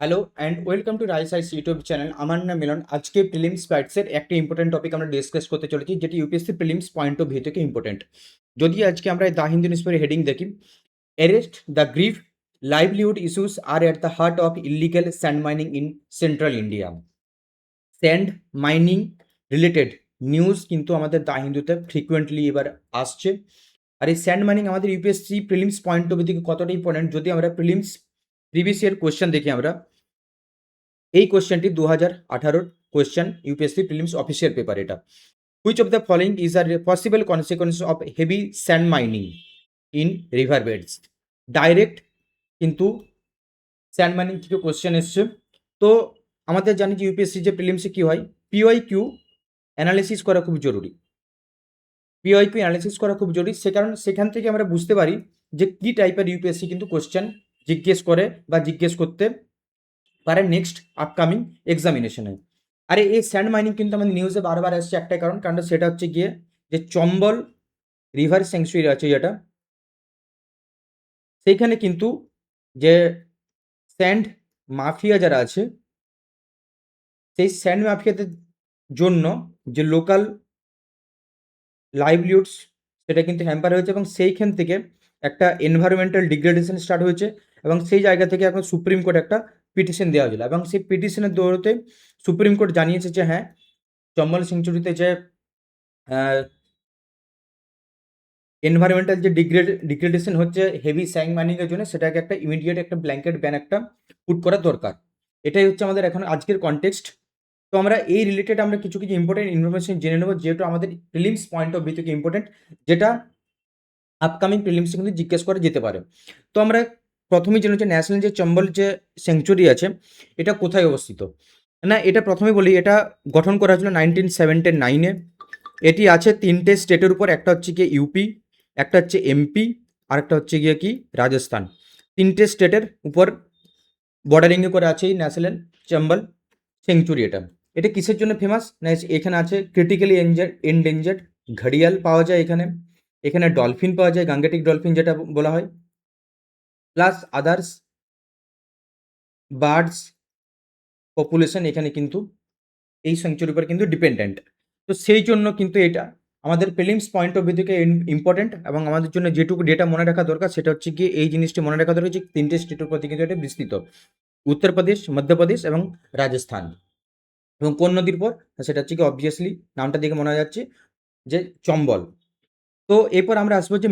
Hello and welcome to rice ice YouTube channel. আমার নাম মিলন। আজকে প্রিলিমস প্যাটসের একটা ইম্পর্টেন্ট টপিক আমরা ডিসকাস করতে চলেছি, যেটি UPSC prelims point of view থেকে ইম্পর্টেন্ট। যদি আজকে আমরা দ্য হিন্দু নিউজপেপারের হেডিং দেখি, arrest the grave livelihood issues আর at the heart of illegal sand mining in central India. Sand mining related news কিন্তু আমাদের দ্য হিন্দুতে ফ্রিকুয়েন্টলি এবার আসছে। আর এই স্যান্ড মাইনিং আমাদের UPSC prelims point of view থেকে কতটা ইম্পর্টেন্ট, যদি আমরা প্রিলিমস প্রিভিয়াস ইয়ার কোয়েশ্চেন দেখি, আমরা এই কোয়েশ্চেনটি 2018 question, UPSC prelims official paper এটা। Which of the following is are possible consequence of heavy sand mining in river beds? Direct কিন্তু স্যান্ড মাইনিং থেকে কোয়েশ্চেন এসছে। তো আমাদের জানি যে ইউপিএসসি যে প্রিলিমসে কী হয়, পিওয়াই কিউ অ্যানালিসিস করা খুব জরুরি। পিওয়াই কিউ অ্যানালিসিস করা খুব জরুরি, সে কারণ সেখান থেকে আমরা বুঝতে পারি যে কী টাইপের ইউপিএসসি কিন্তু কোয়েশ্চেন জিজ্ঞেস করে বা জিজ্ঞেস করতে পারে নেক্সট আপকামিং এক্সামিনেশনে। আরে এই স্যান্ড মাইনিং কিন্তু আমাদের নিউজে বারবার আসছে একটাই কারণ সেটা হচ্ছে গিয়ে যে চম্বল রিভার স্যাংচুয়ারি আছে যেটা, সেইখানে কিন্তু যে স্যান্ড মাফিয়া যারা আছে, সেই স্যান্ড মাফিয়াদের জন্য যে লোকাল লাইভলিহুডস সেটা কিন্তু হ্যাম্পার হয়েছে, এবং সেইখান থেকে একটা এনভায়রনমেন্টাল ডিগ্রেডেশন স্টার্ট হয়েছে, এবং সেই জায়গা থেকে এখন সুপ্রিম কোর্ট একটা পিটিশন দেওয়া হয়েছিল, এবং সেই পিটিশনের দৌড়তে সুপ্রিম কোর্ট জানিয়েছে যে হ্যাঁ, চম্বল সেঞ্চুরিতে যে এনভায়রনমেন্টাল যে ডিগ্রেডেশন হচ্ছে হেভি স্যাং মাইনিংয়ের জন্য, সেটাকে একটা ইমিডিয়েট একটা ব্ল্যাঙ্কেট ব্যান একটা পুট করা দরকার। এটাই হচ্ছে আমাদের এখন আজকের কনটেক্সট। তো আমরা এই রিলেটেড আমরা কিছু কিছু ইম্পর্টেন্ট ইনফরমেশন জেনে নেবো, যেহেতু আমাদের প্রিলিমস পয়েন্ট অফ ভিউ থেকে ইম্পর্টেন্ট, যেটা আপকামিং প্রিলিমসে কিন্তু জিজ্ঞেস করা যেতে পারে। তো আমরা প্রথমেই জেনে হচ্ছে ন্যাশনাল যে চম্বল যে স্যাংচুরি আছে, এটা কোথায় অবস্থিত? না, এটা প্রথমে বলি, এটা গঠন করা হয়েছিল 1979-এ। এটি আছে 3টে স্টেটের উপর, একটা হচ্ছে গিয়ে ইউপি, একটা হচ্ছে এমপি, আর একটা হচ্ছে গিয়ে কি রাজস্থান। 3টে স্টেটের উপর বর্ডারিংয়ে করে আছে এই ন্যাশনাল চম্বল সেঞ্চুরি। এটা এটা কিসের জন্য ফেমাস না, এখানে আছে ক্রিটিক্যালি এন্ডেঞ্জার্ড ঘড়িয়াল পাওয়া যায় এখানে, এখানে ডলফিন পাওয়া যায়, গাঙ্গেটিক ডলফিন যেটা বলা হয়, প্লাস আদার্স বার্ডস পপুলেশন এখানে কিন্তু এই সেঞ্চুরির উপর কিন্তু ডিপেন্ডেন্ট। তো সেই জন্য কিন্তু এটা আমাদের প্রিলিমস পয়েন্ট অফ ভিউ থেকে ইম্পর্টেন্ট, এবং আমাদের জন্য যেটুকু ডেটা মনে রাখা দরকার সেটা হচ্ছে গিয়ে এই জিনিসটি মনে রাখা দরকার যে 3টে স্টেটের প্রতি কিন্তু এটা বিস্তৃত, উত্তরপ্রদেশ, মধ্যপ্রদেশ এবং রাজস্থান। এবং কোন নদীর পর? সেটা হচ্ছে কি অবভিয়াসলি নামটা দেখে মনে যাচ্ছে যে চম্বল। তো এরপর আমরা আসবো যে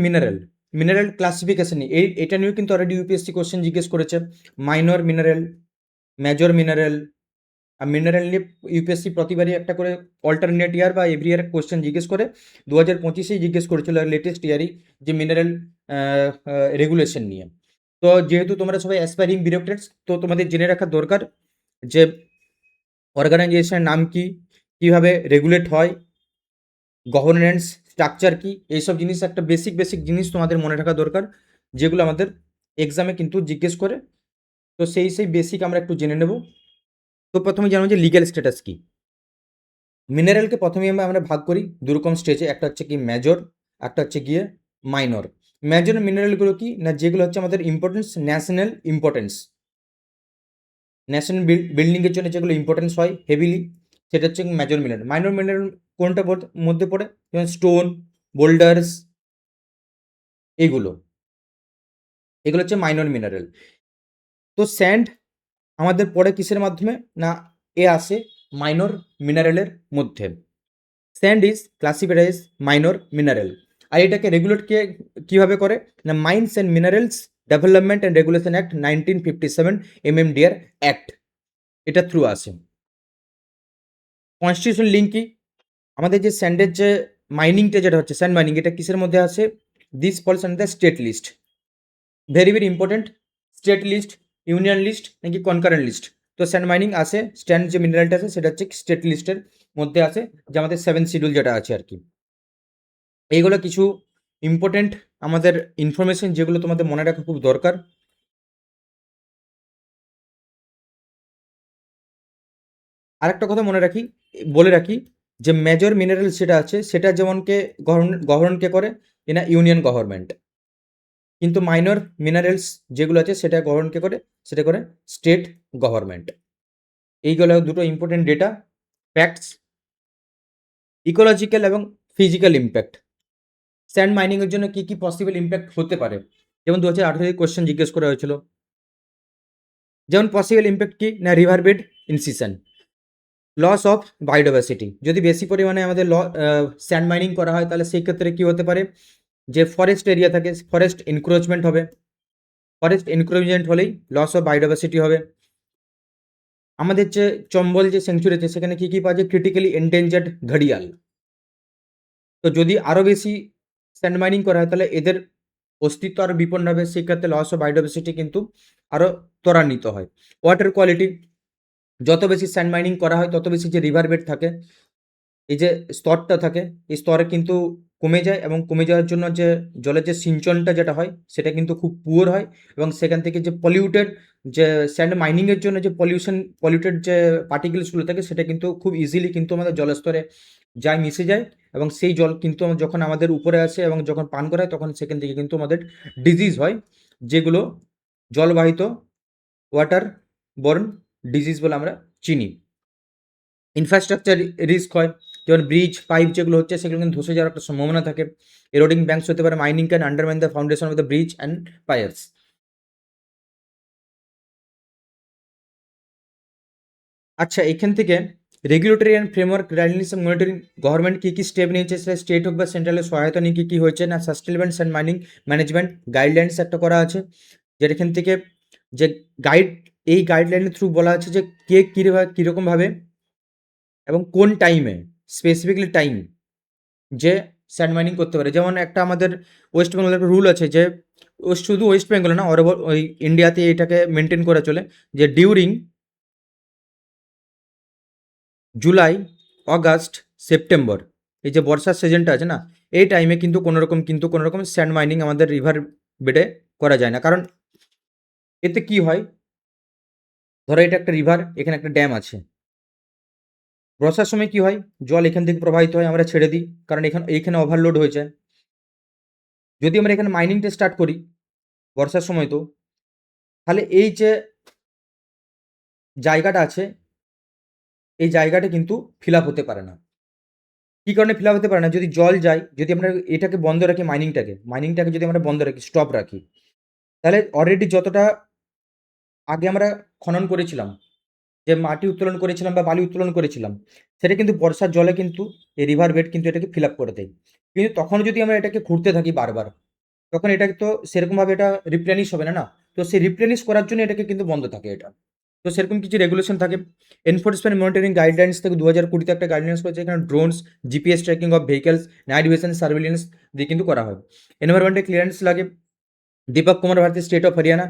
মিনারেল ক্লাসিফিকেশন নিয়ে। এটা নিয়েও কিন্তু অলরেডি ইউপিএসসি কোশ্চেন জিজ্ঞেস করেছে। Minor mineral, major mineral. আর মিনারেল নিয়ে ইউপিএসসি প্রতিবারই একটা করে অল্টারনেট ইয়ার বা এভরি ইয়ার কোশ্চেন জিজ্ঞেস করে। 2025-এই জিজ্ঞেস করেছিল লেটেস্ট ইয়ারই, যে মিনারেল রেগুলেশন নিয়ে। তো যেহেতু তোমরা সবাই অ্যাসপায়ারিং বিউরোক্রেটস, তো তোমাদের জেনে রাখা দরকার যে অর্গানাইজেশনের নাম কি, কিভাবে রেগুলেট হয়, গভর্নেন্স স্ট্রাকচার কি, এইসব জিনিস একটা বেসিক জিনিস তোমাদের মনে রাখা দরকার, যেগুলো আমাদের এক্সামে কিন্তু জিজ্ঞেস করে। তো সেই বেসিক আমরা একটু জেনে নেব। তো প্রথমে জানবো যে লিগ্যাল স্ট্যাটাস কি। মিনারেলকে প্রথমেই আমরা ভাগ করি দুরকম স্টেজে, একটা হচ্ছে কি মেজর, একটা হচ্ছে গিয়ে মাইনর। মেজর মিনারেলগুলো কি না, যেগুলো হচ্ছে আমাদের ইম্পর্টেন্স, ন্যাশনাল ইম্পর্টেন্স, ন্যাশনাল বিল্ডিংয়ের জন্য যেগুলো ইম্পর্টেন্স হয় হেভিলি, সেটা হচ্ছে মেজর মিনারেল। মাইনর মিনারেল কোনটা মধ্যে পড়ে? যেমন স্টোন, বোল্ডার্স, এইগুলো, এগুলো হচ্ছে মাইনর মিনারেল। তো স্যান্ড আমাদের পড়ে কিসের মাধ্যমে না, এ আসে মাইনর মিনারেলের মধ্যে। Sand is classified as minor mineral. আর এটাকে রেগুলেট কীভাবে করে না, mines and minerals development and regulation act 1957 MMDR act, এটা থ্রু আসে। কনস্টিটিউশন লিঙ্ক কি? আমাদের যে স্যান্ডের যে মাইনিংটা যেটা হচ্ছে স্যান্ড মাইনিং, এটা কিসের মধ্যে আসে? This falls under the state list. Very important, state list, union list নাকি কনকারেন্ট লিস্ট? তো স্যান্ড মাইনিং আসে, স্ট্যান্ড যে মিনারেলটা আছে সেটা হচ্ছে স্টেট লিস্টের মধ্যে আছে, যে আমাদের 7 শিডিউল যেটা আছে আর কি। এইগুলো কিছু ইম্পর্টেন্ট আমাদের ইনফরমেশন, যেগুলো তোমাদের মনে রাখা খুব দরকার। আরেকটা কথা বলে রাখি যে মেজর মিনারেল সেটা আছে, সেটা যেমনকে গভর্নকে করে এনা ইউনিয়ন গভর্নমেন্ট। কিন্তু মাইনর মিনারেলস যেগুলো আছে সেটা গভর্ন কে করে, সেটা করে স্টেট গভর্নমেন্ট। এইগুলো দুটো ইম্পর্টেন্ট ডেটা ফ্যাক্টস। ইকোলজিক্যাল এবং ফিজিক্যাল ইম্প্যাক্ট, স্যান্ড মাইনিং এর জন্য কি কি পসিবল ইম্প্যাক্ট হতে পারে, যেমন 2018 কোশ্চেন জিজ্ঞেস করা হয়েছিল। যেমন পসিবল ইম্প্যাক্ট কি না, river bed incision, loss of biodiversity. যদি বেশি পরিমাণে আমাদের স্যান্ড মাইনিং করা হয় তাহলে সেই ক্ষেত্রে কি হতে পারে, যে ফরেস্ট এরিয়া থাকে ফরেস্ট এনক্রোচমেন্ট হবে, ফরেস্ট এনক্রোচমেন্ট হলেই লস অফ বায়োডাইভার্সিটি হবে। আমাদের যে চম্বল যে সেঞ্চুরি আছে সেখানে কি কি পাওয়া যায়, ক্রিটিক্যালি এন্ডেঞ্জার্ড ঘড়িয়াল। তো যদি আরও বেশি স্যান্ড মাইনিং করা হয় তাহলে এদের অস্তিত্ব আরও বিপন্ন হবে, সেক্ষেত্রে লস অফ বায়োডাইভার্সিটি কিন্তু আরও ত্বরান্বিত হয়। ওয়াটার কোয়ালিটি, যত বেশি স্যান্ড মাইনিং করা হয় তত বেশি যে রিভার বেড থাকে, এই যে স্তরটা থাকে, এই স্তরে কিন্তু কমে যায় এবং কমে যাওয়ার জন্য যে জলের যে সিঞ্চনটা যেটা হয় সেটা কিন্তু খুব পুয়ার হয় এবং সেখান থেকে যে পলিউটেড যে স্যান্ড মাইনিংয়ের জন্য যে পলিউটেড যে পার্টিকেলসগুলো থাকে সেটা কিন্তু খুব ইজিলি কিন্তু আমাদের জলস্তরে যায়, মিশে যায় এবং সেই জল কিন্তু যখন আমাদের উপরে আসে এবং যখন পান করা হয় তখন সেখান থেকে কিন্তু আমাদের ডিজিজ হয়, যেগুলো জলবাহিত ওয়াটার বর্ন ডিজিজ বলে আমরা চিনি। ইনফ্রাস্ট্রাকচার রিস্ক হয়, যেমন ব্রিজ পাইপ যেগুলো হচ্ছে সেগুলো কিন্তু ধসে যাওয়ার একটা সম্ভাবনা থাকে। এরোডিং ব্যাঙ্কস হতে পারে, mining can undermine the foundation of the bridge and piles. আচ্ছা, এখান থেকে regulatory and framework guidelines and monitoring, government কী কী স্টেপ নিয়েছে, সেটা স্টেট হোক বা সেন্ট্রালের সহায়তা নিয়ে কী কী হয়েছে না, sustainable and mining management guidelines একটা করা আছে, যেটা এখান থেকে যে গাইড, এই গাইডলাইনের থ্রু বলা আছে যে কে কীরকমভাবে এবং কোন টাইমে, স্পেসিফিকলি টাইম যে স্যান্ড মাইনিং করতে পারে। যেমন একটা আমাদের ওয়েস্ট বেঙ্গলের একটা রুল আছে যে শুধু ওয়েস্ট বেঙ্গলে না, ওই ইন্ডিয়াতে এটাকে মেনটেন করে চলে যে ডিউরিং জুলাই, অগাস্ট, সেপ্টেম্বর, এই যে বর্ষার সিজনটা আছে না, এই টাইমে কিন্তু কোনোরকম স্যান্ড মাইনিং আমাদের রিভার বেডে করা যায় না। কারণ এতে কি হয়, ধরো এটা একটা রিভার, এখানে একটা ড্যাম আছে, বর্ষার সময় কি হয়, জল এখান থেকে প্রবাহিত হয়, আমরা ছেড়ে দিই কারণ এইখানে ওভারলোড হয়ে যায়। যদি আমরা এখানে মাইনিংটা স্টার্ট করি বর্ষার সময়, তো তাহলে এই যে জায়গাটা আছে এই জায়গাটা কিন্তু ফিল আপ হতে পারে না। কী কারণে ফিল আপ হতে পারে না, যদি জল যায়, যদি আমরা এটাকে বন্ধ রাখি, মাইনিংটাকে যদি আমরা বন্ধ রাখি, স্টপ রাখি, তাহলে অলরেডি যতটা আগে আমরা খনন করেছিলাম, যে মাটি উত্তোলন করেছিলাম বা বালি উত্তোলন করেছিলাম, সেটা কিন্তু বর্ষার জলে কিন্তু এই রিভার বেড কিন্তু এটাকে ফিল আপ করে দেয়। কিন্তু তখন যদি আমরা এটাকে খুঁড়তে থাকি বারবার, তখন এটাকে তো সেরকমভাবে এটা রিপ্লেনিশ হবে না, না? তো সেই রিপ্লেনিশ করার জন্য এটাকে কিন্তু বন্ধ থাকে এটা। তো সেরকম কিছু রেগুলেশন থাকে। এনফোর্সমেন্ট মনিটরিং গাইডলাইন্স থেকে 2020 একটা গাইডলাইন্স করেছে, এখানে drones, GPS tracking of vehicles, night vision surveillance দিয়ে কিন্তু করা হয়। এনভায়রনমেন্টাল ক্লিয়ারেন্স লাগে, দীপক কুমার ভারতী, স্টেট অফ হরিয়ানা,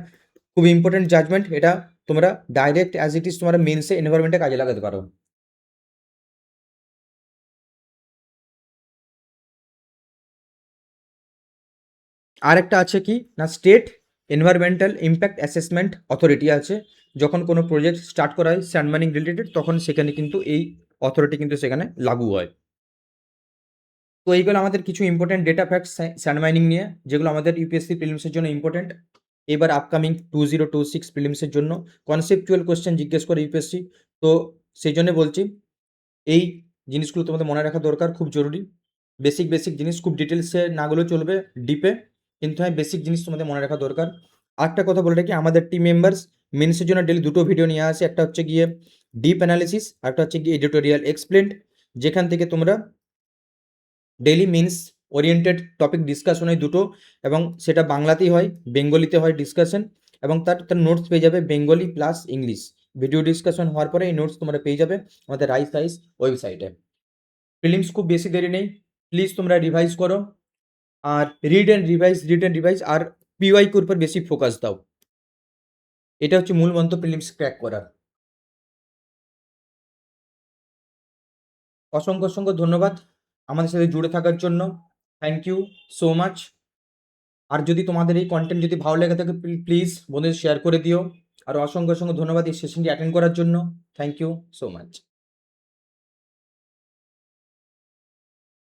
খুব ইম্পর্টেন্ট জাজমেন্ট এটা, তোমরা ডাইরেক্ট অ্যাজ ইট ইজ তোমরা মেন্সে এনভায়রনমেন্টে কাজে লাগাতে পারো। আরেকটা আছে কি না, state environmental impact assessment authority আছে, যখন কোনো প্রজেক্ট স্টার্ট করা হয় স্যান্ড মাইনিং রিলেটেড তখন সেখানে কিন্তু এই অথরিটি কিন্তু সেখানে লাগু হয়। তো এইগুলো আমাদের কিছু important data facts sand mining নিয়ে, যেগুলো আমাদের ইউপিএসসি প্রিলিমসের জন্য ইম্পর্টেন্ট। এবার আপকামিং 2026 প্রিলিমসের জন্য কনসেপচুয়াল কোশ্চেন জিজ্ঞেস করে ইউপিএসসি, তো সেই জন্য বলছি এই জিনিসগুলো তোমাদের মনে রাখা দরকার, খুব জরুরি। বেসিক জিনিস, খুব ডিটেলসে না গেলেও চলবে, ডিপে, কিন্তু হ্যাঁ বেসিক জিনিস তোমাদের মনে রাখা দরকার। আরেকটা কথা বলে রাখি, আমাদের টিম মেম্বার্স মেন্সের জন্য ডেলি দুটো ভিডিও নিয়ে আসে, একটা হচ্ছে গিয়ে ডিপ অ্যানালিসিস, একটা হচ্ছে গিয়ে এডিটোরিয়াল এক্সপ্লেন্ড, যেখান থেকে তোমরা daily mains oriented topic discussion হয় দুটো, এবং সেটা বাংলাতেই হয়, বেঙ্গলিতে হয় ডিসকাশন, এবং তার নোটস পেয়ে যাবে Bengali plus English. Video discussion হওয়ার পরে এই নোটস তোমরা পেয়ে যাবে আমাদের রাইস রাইস ওয়েবসাইটে। প্রিলিমস খুব বেশি দেরি নেই, প্লিজ তোমরা রিভাইজ করো, আর রিড অ্যান্ড রিভাইজ, আর পিওয়াইকিউর উপর বেশি ফোকাস দাও। এটা হচ্ছে মূল মন্ত্র প্রিলিমস ক্র্যাক করার। অসংখ্য ধন্যবাদ আমাদের সাথে জুড়ে থাকার জন্য, থ্যাংক ইউ সো মাচ। আর যদি তোমাদের এই কন্টেন্ট যদি ভালো লেগে থাকে প্লিজ বন্ধুদের শেয়ার করে দিও। আর অসংখ্য ধন্যবাদ এই সেশনটি অ্যাটেন্ড করার জন্য, থ্যাংক ইউ সো মাচ।